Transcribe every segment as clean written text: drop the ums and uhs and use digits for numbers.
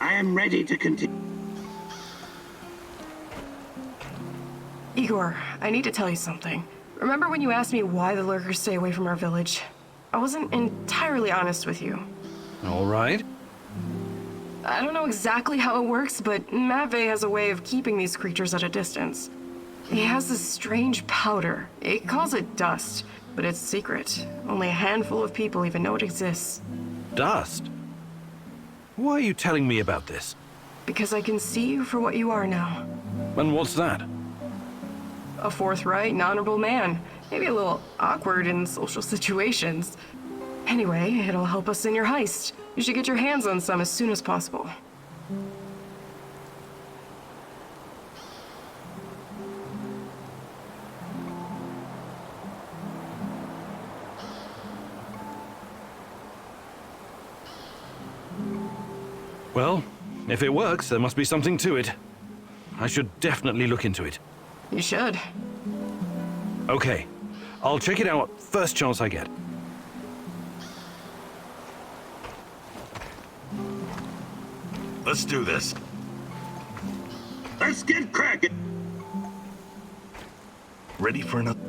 I am ready to continue. Igor, I need to tell you something. Remember when you asked me why the lurkers stay away from our village? I wasn't entirely honest with you. All right. I don't know exactly how it works, but Matvey has a way of keeping these creatures at a distance. He has this strange powder. He calls it dust, but it's secret. Only a handful of people even know it exists. Dust? Why are you telling me about this? Because I can see you for what you are now. And what's that? A forthright and honorable man. Maybe a little awkward in social situations. Anyway, it'll help us in your heist. You should get your hands on some as soon as possible. Well, if it works, there must be something to it. I should definitely look into it. You should. Okay, I'll check it out first chance I get. Let's do this. Let's get cracking. Ready for another?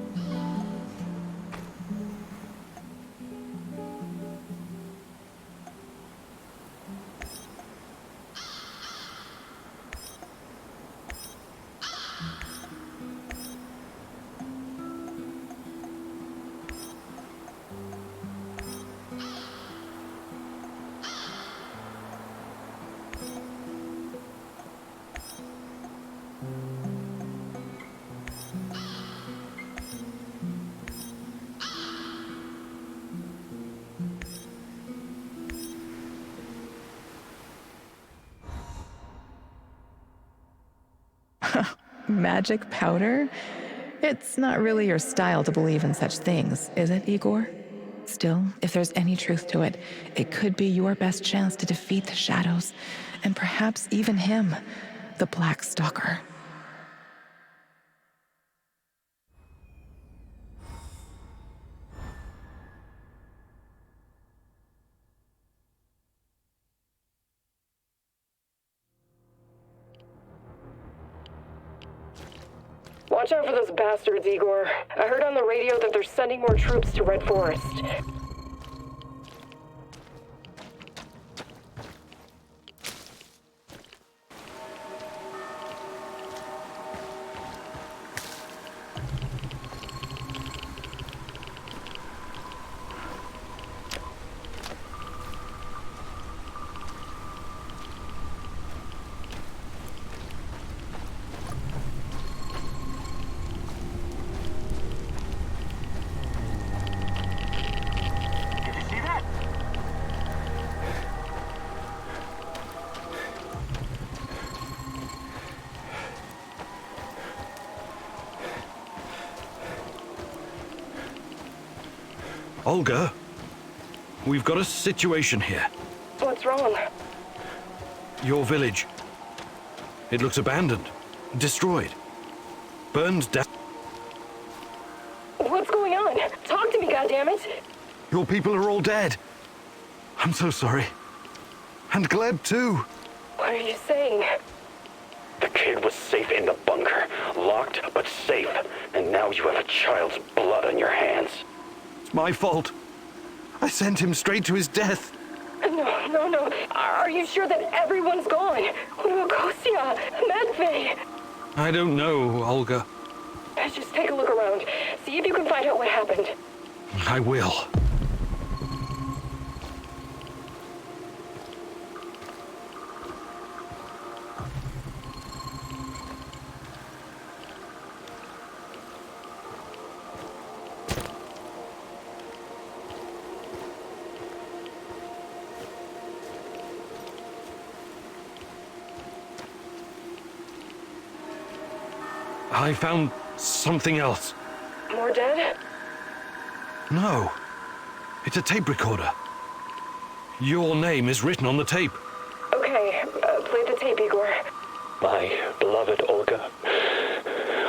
Magic powder? It's not really your style to believe in such things, is it, Igor? Still, if there's any truth to it, it could be your best chance to defeat the shadows, and perhaps even him, the Black Stalker. Watch out for those bastards, Igor. I heard on the radio that they're sending more troops to Red Forest. Olga, we've got a situation here. What's wrong? Your village. It looks abandoned, destroyed, burned down. What's going on? Talk to me, goddammit! Your people are all dead. I'm so sorry. And Gleb too. What are you saying? The kid was safe in the bunker, locked but safe, and now you have a child's blood on your hands. It's my fault. I sent him straight to his death. No. Are you sure that everyone's gone? What about Kostya? Matvey? I don't know, Olga. Just take a look around. See if you can find out what happened. I will. I found something else. More dead? No. It's a tape recorder. Your name is written on the tape. Okay, play the tape, Igor. My beloved Olga,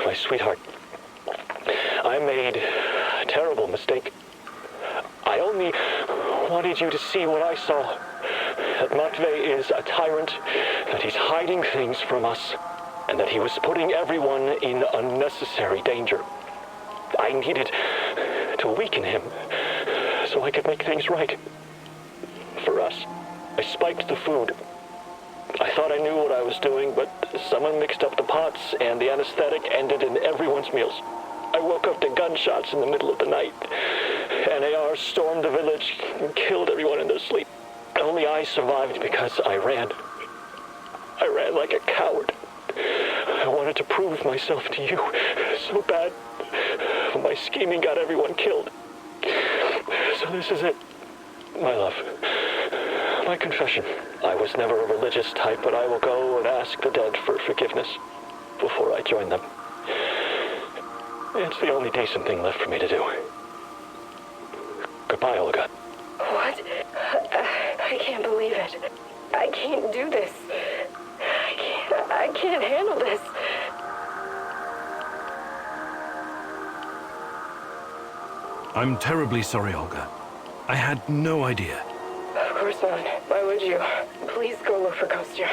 my sweetheart, I made a terrible mistake. I only wanted you to see what I saw, that Matvey is a tyrant, that he's hiding things from us, and that he was putting everyone in unnecessary danger. I needed to weaken him so I could make things right. For us, I spiked the food. I thought I knew what I was doing, but someone mixed up the pots and the anesthetic ended in everyone's meals. I woke up to gunshots in the middle of the night. NAR stormed the village and killed everyone in their sleep. Only I survived because I ran. I ran like a coward. I wanted to prove myself to you so bad. My scheming got everyone killed. So this is it, my love. My confession. I was never a religious type, but I will go and ask the dead for forgiveness before I join them. It's the only decent thing left for me to do. Goodbye, Olga. What? I can't believe it. I can't do this. I can't handle this. I'm terribly sorry, Olga. I had no idea. Of course not. Why would you? Please go look for Kostya.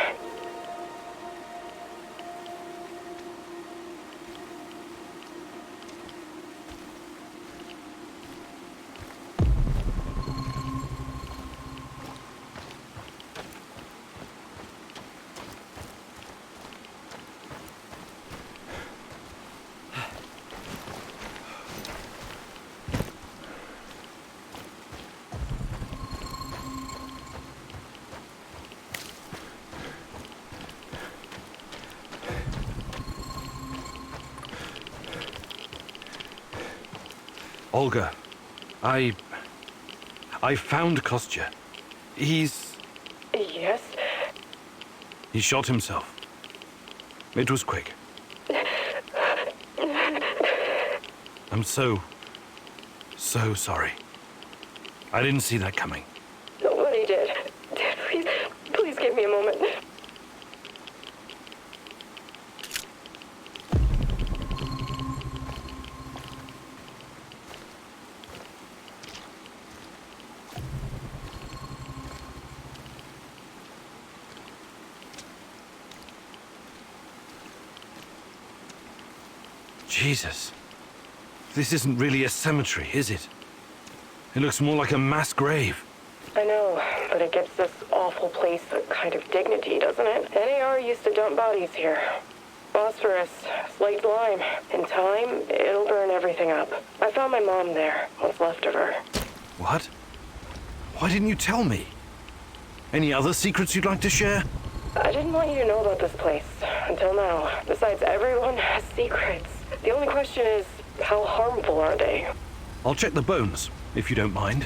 Olga, I found Kostya. He's Yes? He shot himself. It was quick. I'm so sorry. I didn't see that coming. Nobody did. Please give me a moment. Jesus. This isn't really a cemetery, is it? It looks more like a mass grave. I know, but it gives this awful place a kind of dignity, doesn't it? NAR used to dump bodies here. Phosphorus, slaked lime. In time, it'll burn everything up. I found my mom there, what's left of her. What? Why didn't you tell me? Any other secrets you'd like to share? I didn't want you to know about this place, until now. Besides, everyone has secrets. The only question is, how harmful are they? I'll check the bones, if you don't mind.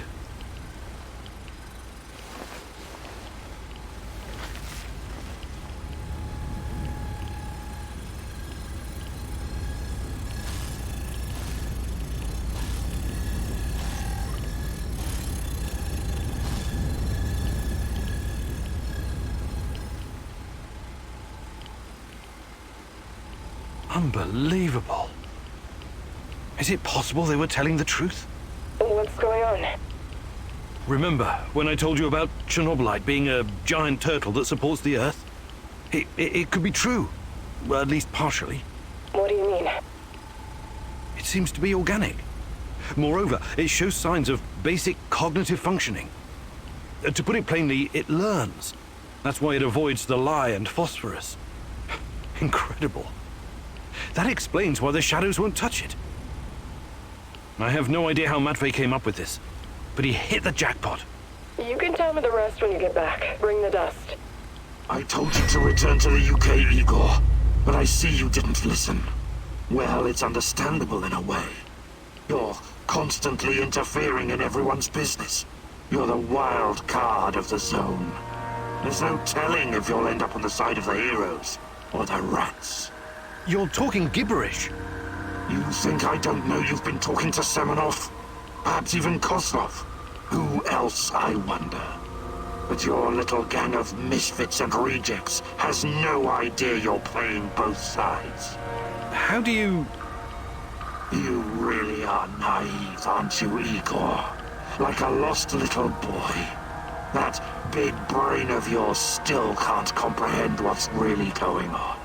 Unbelievable. Is it possible they were telling the truth? What's going on? Remember when I told you about Chernobylite being a giant turtle that supports the Earth? It could be true. Well, at least partially. What do you mean? It seems to be organic. Moreover, it shows signs of basic cognitive functioning. To put it plainly, it learns. That's why it avoids the lye and phosphorus. Incredible. That explains why the shadows won't touch it. I have no idea how Matvey came up with this, but he hit the jackpot. You can tell me the rest when you get back. Bring the dust. I told you to return to the UK, Igor, but I see you didn't listen. Well, it's understandable in a way. You're constantly interfering in everyone's business. You're the wild card of the zone. There's no telling if you'll end up on the side of the heroes or the rats. You're talking gibberish. You think I don't know you've been talking to Semenov? Perhaps even Kozlov? Who else, I wonder? But your little gang of misfits and rejects has no idea you're playing both sides. How do you... You really are naive, aren't you, Igor? Like a lost little boy. That big brain of yours still can't comprehend what's really going on.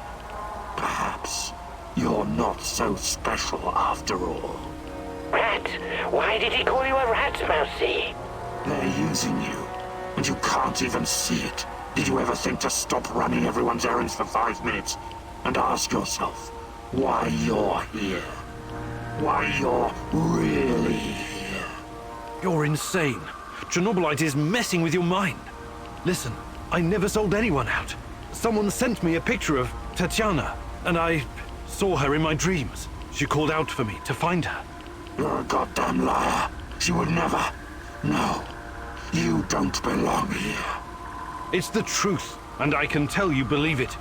Perhaps you're not so special after all. Rat? Why did he call you a rat, Mousy? They're using you, and you can't even see it. Did you ever think to stop running everyone's errands for 5 minutes and ask yourself why you're here? Why you're really here? You're insane. Chernobylite is messing with your mind. Listen, I never sold anyone out. Someone sent me a picture of Tatiana, and I saw her in my dreams. She called out for me to find her. You're a goddamn liar. She would never. No, you don't belong here. It's the truth, and I can tell you believe it.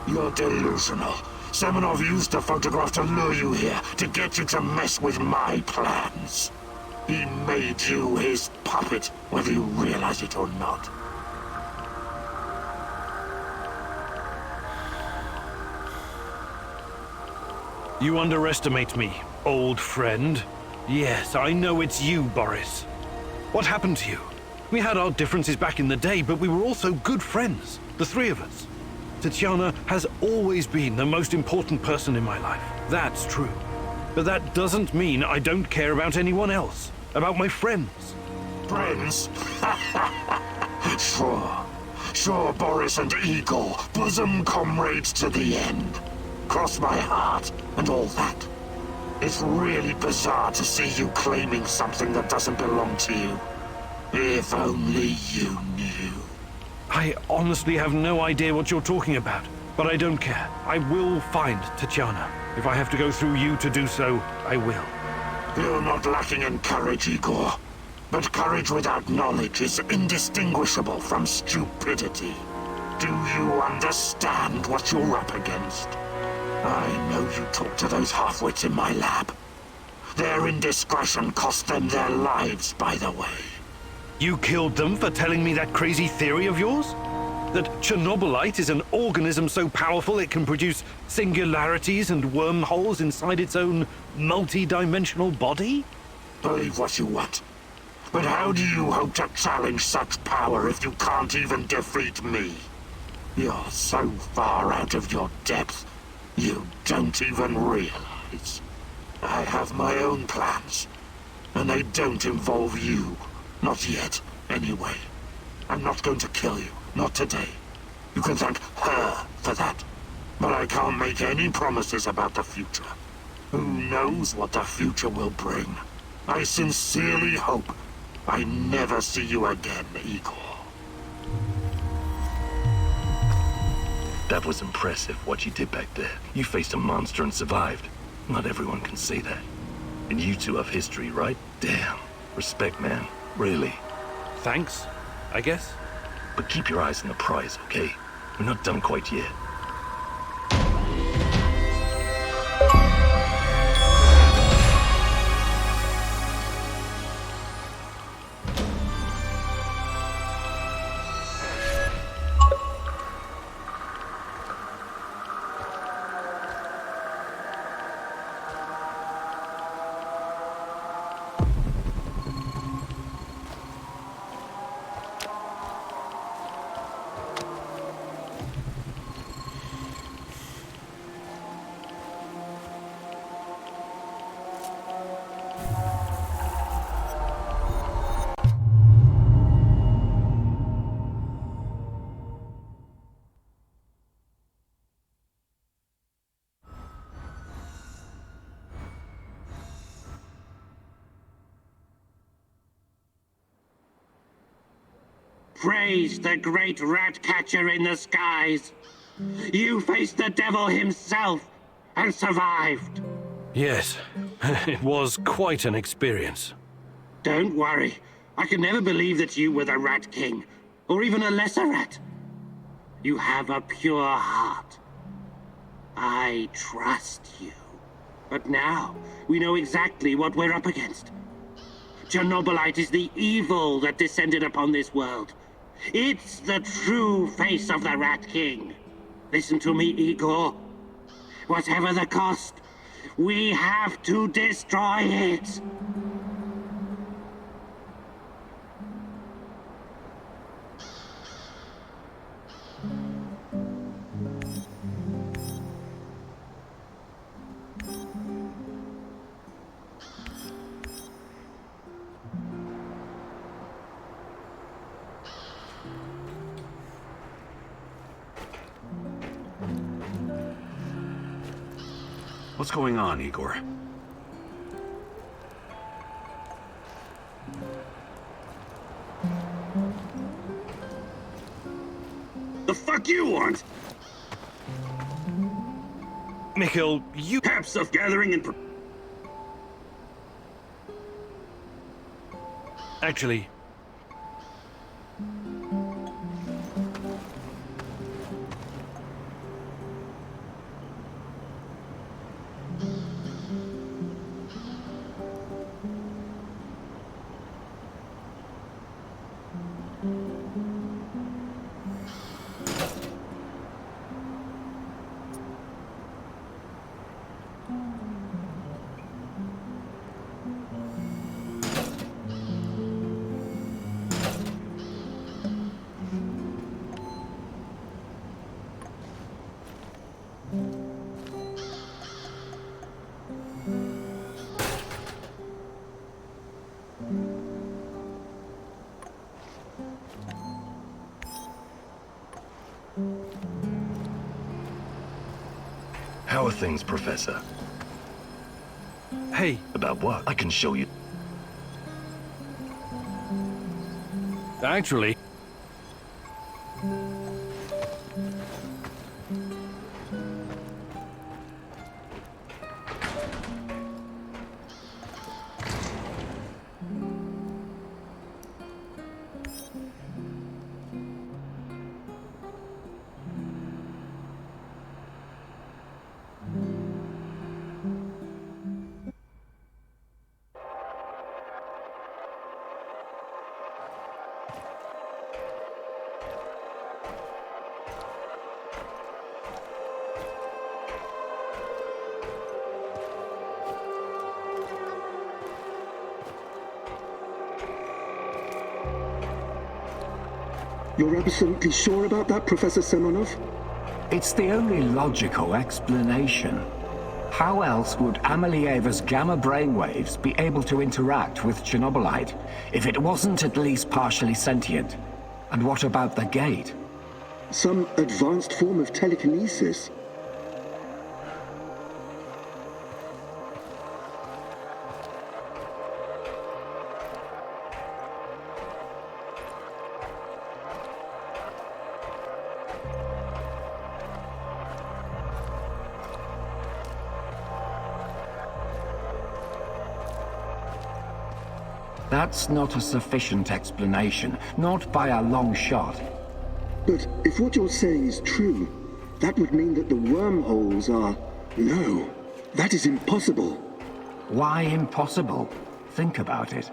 You're delusional. Semenov used a photograph to lure you here, to get you to mess with my plans. He made you his puppet, whether you realize it or not. You underestimate me, old friend. Yes, I know it's you, Boris. What happened to you? We had our differences back in the day, but we were also good friends, the three of us. Tatiana has always been the most important person in my life. That's true. But that doesn't mean I don't care about anyone else, about my friends. Friends? Sure. Sure, Boris and Igor, bosom comrades to the end. Cross my heart and all that. It's really bizarre to see you claiming something that doesn't belong to you. If only you knew. I honestly have no idea what you're talking about, but I don't care. I will find Tatiana. If I have to go through you to do so, I will. You're not lacking in courage, Igor. But courage without knowledge is indistinguishable from stupidity. Do you understand what you're up against? I know you talk to those half-wits in my lab. Their indiscretion cost them their lives, by the way. You killed them for telling me that crazy theory of yours? That Chernobylite is an organism so powerful it can produce singularities and wormholes inside its own multi-dimensional body? Believe what you want. But how do you hope to challenge such power if you can't even defeat me? You're so far out of your depth, you don't even realize. I have my own plans, and they don't involve you. Not yet, anyway. I'm not going to kill you, not today. You can thank her for that. But I can't make any promises about the future. Who knows what the future will bring? I sincerely hope I never see you again, Igor. That was impressive, what you did back there. You faced a monster and survived. Not everyone can say that. And you two have history, right? Damn. Respect, man. Really. Thanks, I guess. But keep your eyes on the prize, okay? We're not done quite yet. Praise the great rat catcher in the skies. You faced the devil himself and survived. Yes, it was quite an experience. Don't worry. I could never believe that you were the Rat King, or even a lesser rat. You have a pure heart. I trust you. But now, we know exactly what we're up against. Chernobylite is the evil that descended upon this world. It's the true face of the Rat King. Listen to me, Igor. Whatever the cost, we have to destroy it. What's going on, Igor? The fuck you want? Mikhail, you... Have stuff gathering and... Actually... How are things, Professor? Hey, About what? I can show you. actually... You're absolutely sure about that, Professor Semenov? It's the only logical explanation. How else would Amelieva's gamma brainwaves be able to interact with Chernobylite if it wasn't at least partially sentient? And what about the gate? Some advanced form of telekinesis. That's not a sufficient explanation, not by a long shot. But if what you're saying is true, that would mean that the wormholes are... No, that is impossible. Why impossible? Think about it.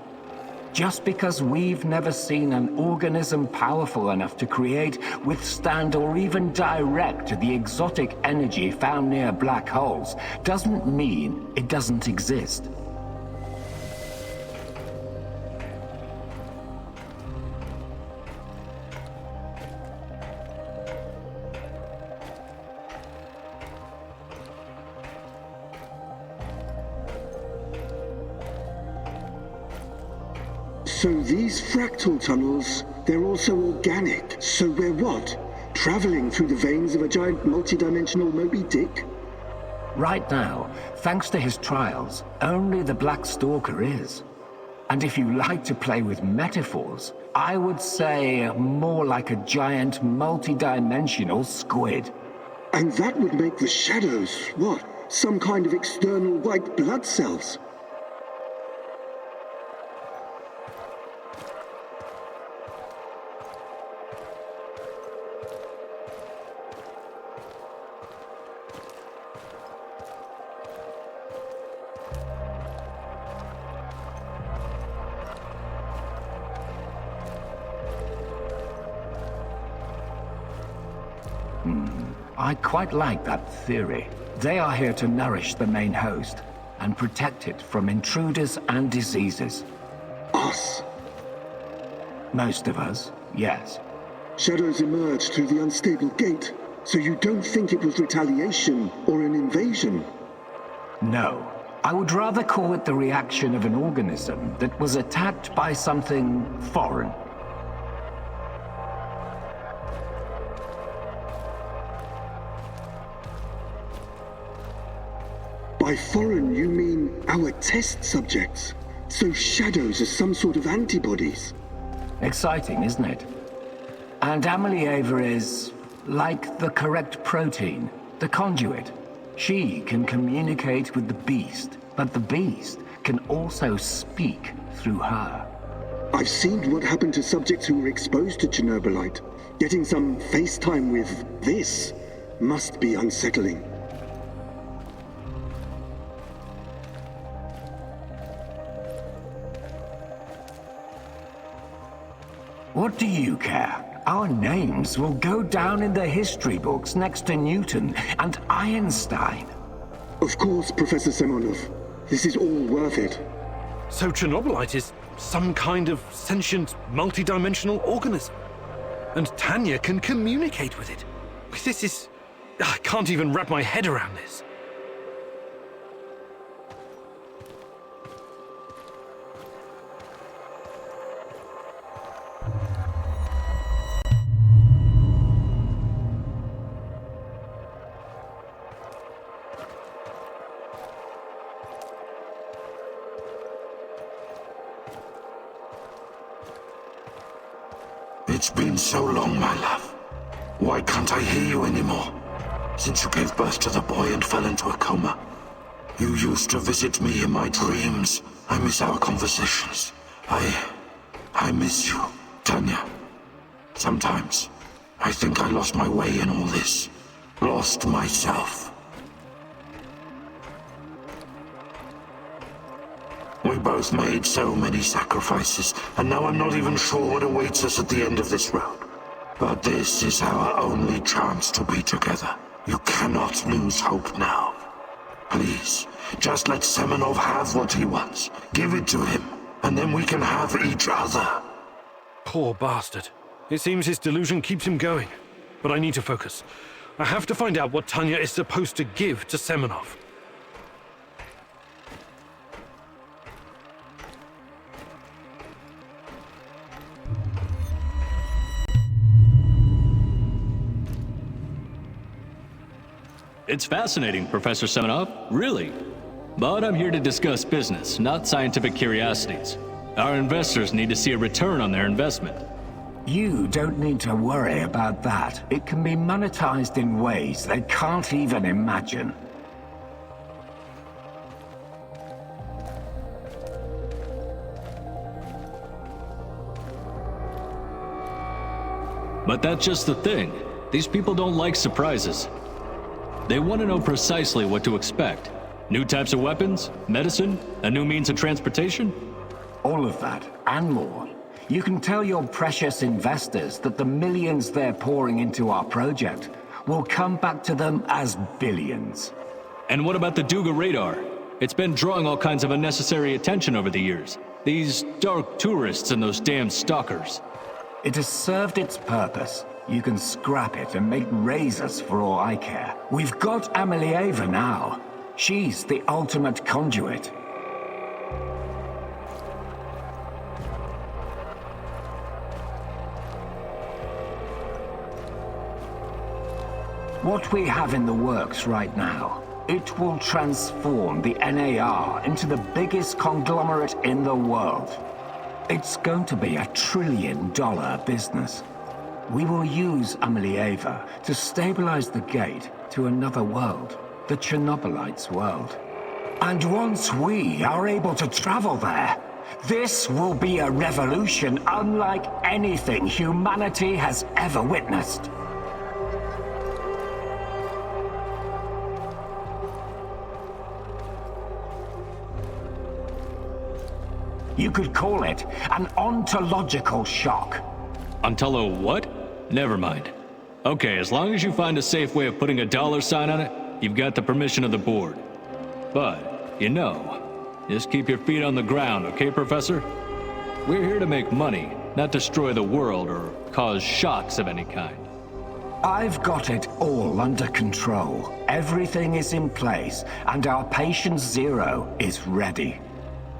Just because we've never seen an organism powerful enough to create, withstand, or even direct the exotic energy found near black holes, doesn't mean it doesn't exist. So these fractal tunnels, they're also organic. So we're what? Traveling through the veins of a giant multidimensional Moby Dick? Right now, thanks to his trials, only the Black Stalker is. And if you like to play with metaphors, I would say more like a giant multidimensional squid. And that would make the shadows, what? Some kind of external white blood cells? I quite like that theory. They are here to nourish the main host and protect it from intruders and diseases. Us? Most of us, yes. Shadows emerged through the unstable gate, so you don't think it was retaliation or an invasion? No. I would rather call it the reaction of an organism that was attacked by something foreign. By foreign, you mean our test subjects. So shadows are some sort of antibodies. Exciting, isn't it? And Amelieva is like the correct protein, the conduit. She can communicate with the beast, but the beast can also speak through her. I've seen what happened to subjects who were exposed to Chernobylite. Getting some FaceTime with this must be unsettling. What do you care? Our names will go down in the history books next to Newton and Einstein. Of course, Professor Semonov. This is all worth it. So Chernobylite is some kind of sentient, multi-dimensional organism. And Tanya can communicate with it. This is... I can't even wrap my head around this. It's been so long, my love. Why can't I hear you anymore? Since you gave birth to the boy and fell into a coma. You used to visit me in my dreams. I miss our conversations. I miss you, Tanya. Sometimes, I think I lost my way in all this. Lost myself. We both made so many sacrifices, and now I'm not even sure what awaits us at the end of this road. But this is our only chance to be together. You cannot lose hope now. Please, just let Semonov have what he wants. Give it to him, and then we can have each other. Poor bastard. It seems his delusion keeps him going. But I need to focus. I have to find out what Tanya is supposed to give to Semonov. It's fascinating, Professor Semonov, really. But I'm here to discuss business, not scientific curiosities. Our investors need to see a return on their investment. You don't need to worry about that. It can be monetized in ways they can't even imagine. But that's just the thing. These people don't like surprises. They want to know precisely what to expect. New types of weapons, medicine, a new means of transportation? All of that, and more. You can tell your precious investors that the millions they're pouring into our project will come back to them as billions. And what about the Duga radar? It's been drawing all kinds of unnecessary attention over the years. These dark tourists and those damn stalkers. It has served its purpose. You can scrap it and make razors for all I care. We've got Amelieva now. She's the ultimate conduit. What we have in the works right now, it will transform the NAR into the biggest conglomerate in the world. It's going to be $1 trillion business. We will use Amelieva to stabilize the gate to another world, the Chernobylite's world. And once we are able to travel there, this will be a revolution unlike anything humanity has ever witnessed. You could call it an ontological shock. Ontolo what? Never mind. Okay, as long as you find a safe way of putting a $sign on it, you've got the permission of the board. But, you know, just keep your feet on the ground, okay, Professor? We're here to make money, not destroy the world or cause shocks of any kind. I've got it all under control. Everything is in place, and our patient zero is ready.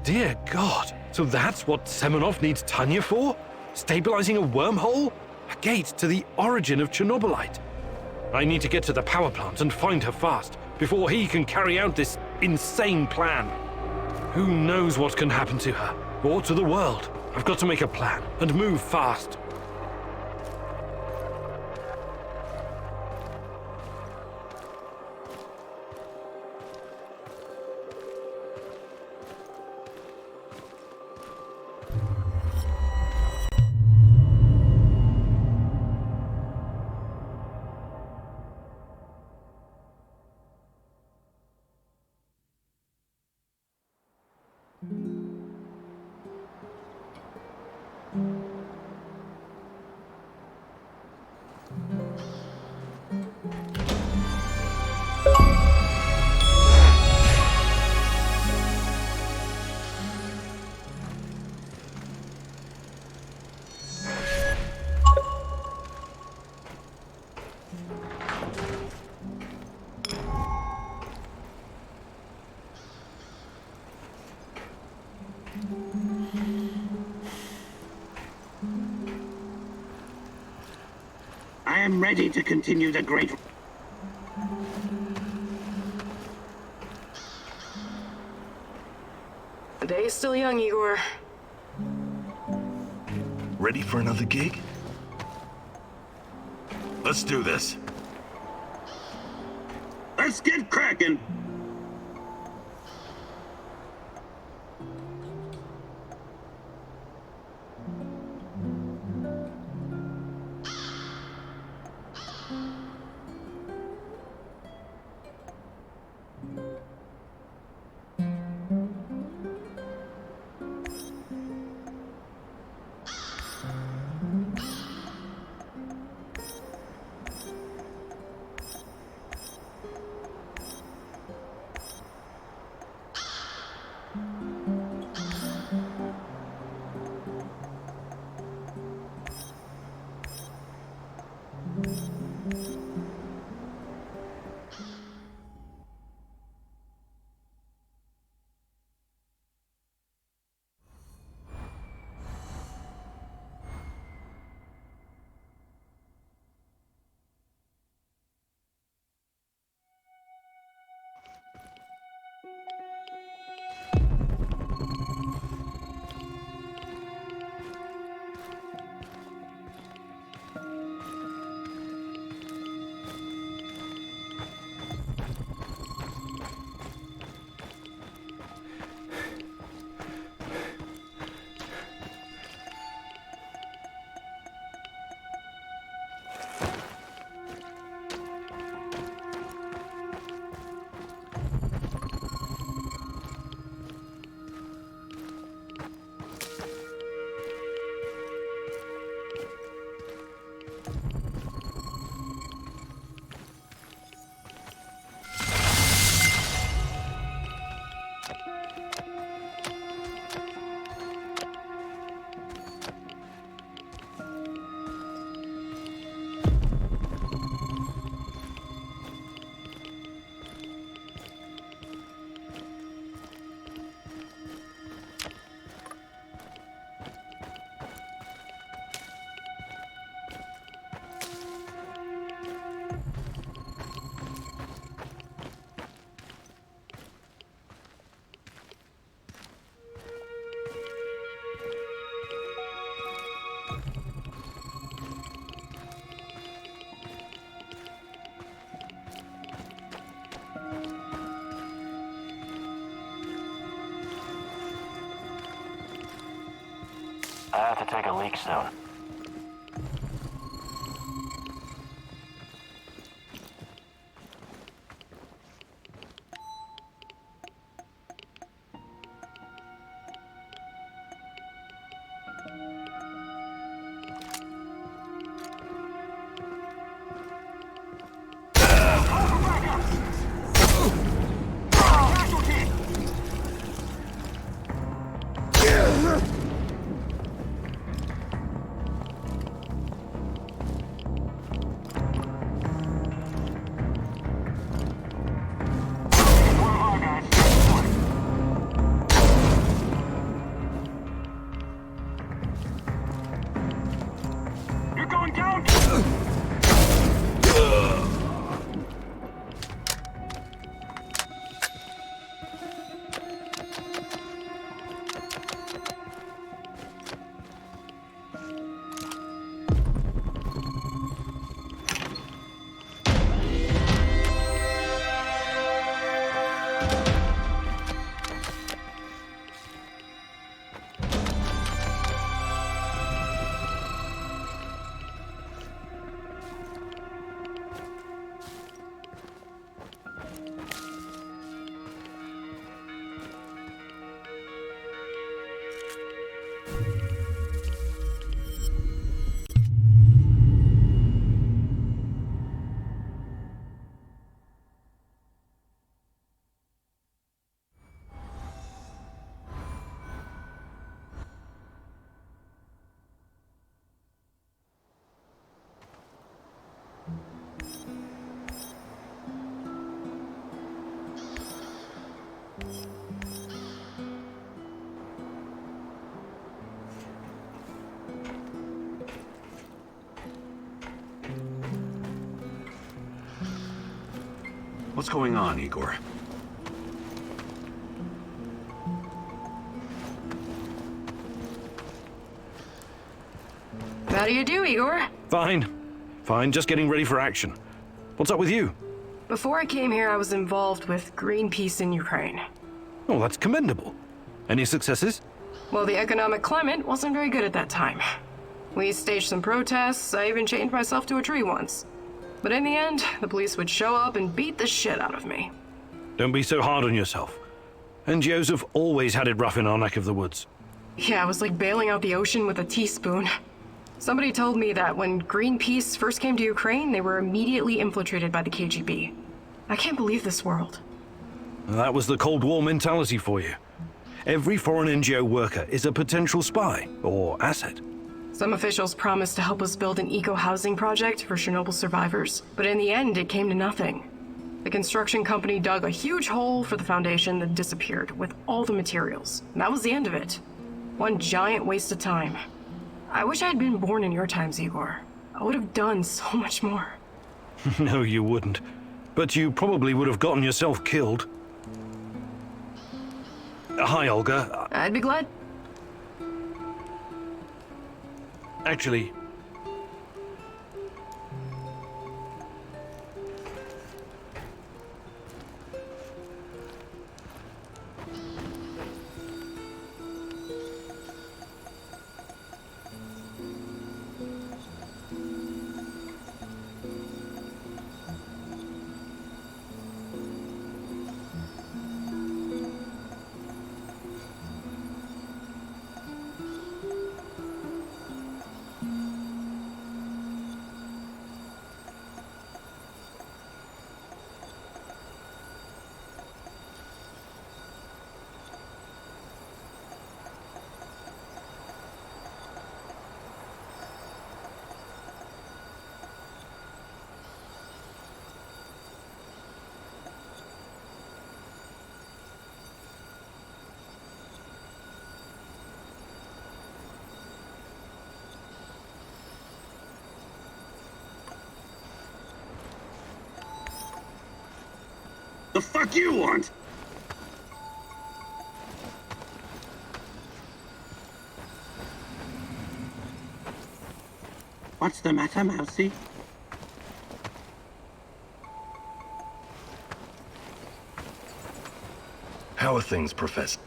Dear God, so that's what Semonov needs Tanya for? Stabilizing a wormhole? A gate to the origin of Chernobylite? I need to get to the power plant and find her fast, before he can carry out this insane plan. Who knows what can happen to her, or to the world? I've got to make a plan, and move fast. I am ready to continue the great... The day is still young, Igor. Ready for another gig? Let's do this. Let's get cracking! I have to take a leak soon. What's going on, Igor? How do you do, Igor? Fine. Fine, just getting ready for action. What's up with you? Before I came here, I was involved with Greenpeace in Ukraine. Oh, that's commendable. Any successes? Well, the economic climate wasn't very good at that time. We staged some protests, I even chained myself to a tree once. But in the end, the police would show up and beat the shit out of me. Don't be so hard on yourself. NGOs have always had it rough in our neck of the woods. Yeah, it was like bailing out the ocean with a teaspoon. Somebody told me that when Greenpeace first came to Ukraine, they were immediately infiltrated by the KGB. I can't believe this world. That was the Cold War mentality for you. Every foreign NGO worker is a potential spy or asset. Some officials promised to help us build an eco-housing project for Chernobyl survivors, but in the end, it came to nothing. The construction company dug a huge hole for the foundation that disappeared with all the materials. And that was the end of it. One giant waste of time. I wish I had been born in your times, Igor. I would have done so much more. No, you wouldn't. But you probably would have gotten yourself killed. Hi, Olga. I'd be glad. Actually... The fuck you want? What's the matter, Mousy? How are things, Professor?